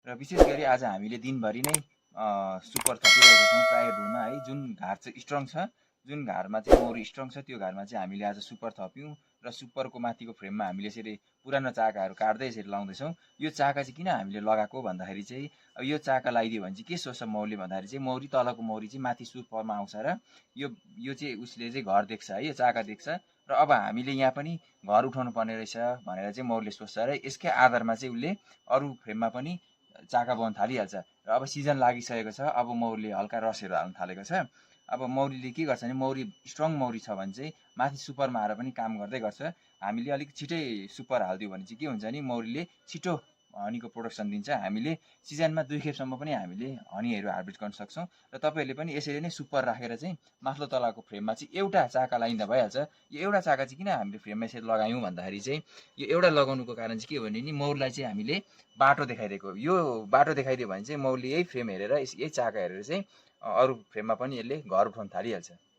र विशेष गरी आज हामीले दिनभरि नै सुपर थपिरहेका छौँ प्लाइवुडमा है। जुन घार चाहिँ स्ट्रङ छ, जुन घारमा चाहिँ मौरी स्ट्रङ छ, त्यो घारमा चाहिँ हामीले आज सुपर थप्यौँ र सुपरको माथिको फ्रेममा हामीले यसरी पुरानो चाकाहरू काट्दै यसरी लाउँदैछौँ। यो चाका चाहिँ किन हामीले लगाएको भन्दाखेरि चाहिँ अब यो चाका लगाइदियो भने चाहिँ के सोच्छ मौरीले भन्दाखेरि चाहिँ मौरी तलको मौरी चाहिँ माथि सुपरमा आउँछ र यो यो चाहिँ उसले चाहिँ घर देख्छ है, यो चाका देख्छ र अब हामीले यहाँ पनि घर उठाउनु पर्ने रहेछ भनेर चाहिँ मौरीले सोच्छ र यसकै आधारमा चाहिँ उसले अरू फ्रेममा पनि चाका बनाउन थालिहाल्छ। र अब सिजन लागिसकेको छ, अब मौरीले हल्का रसहरू हाल्न थालेको छ। अब मौरीले के गर्छ भने मौरी स्ट्रङ मौरी छ भने चाहिँ माथि सुपरमा आएर पनि काम गर्दै गर्छ। हामीले अलिक छिटै सुपर हालिदियो भने चाहिँ के हुन्छ नि मौरीले छिटो हनीको प्रोडक्सन दिन्छ। हामीले सिजनमा 2 खेपसम्म पनि हामीले हनीहरू हार्भेस्ट गर्न सक्छौँ। र तपाईँहरूले पनि यसरी नै सुपर राखेर चाहिँ माथिल्लो तलाको फ्रेममा चाहिँ एउटा चाका लगाइँदा भइहाल्छ। यो एउटा चाका चाहिँ किन हामीले फ्रेममा यसरी लगायौँ भन्दाखेरि चाहिँ यो एउटा लगाउनुको कारण चाहिँ के हो भने नि मौरीलाई चाहिँ हामीले बाटो देखाइदिएको। यो बाटो देखाइदियो भने चाहिँ मौरीले यही फ्रेम हेरेर यही चाका हेरेर चाहिँ अरू फ्रेममा पनि यसले घर उठाउन थालिहाल्छ।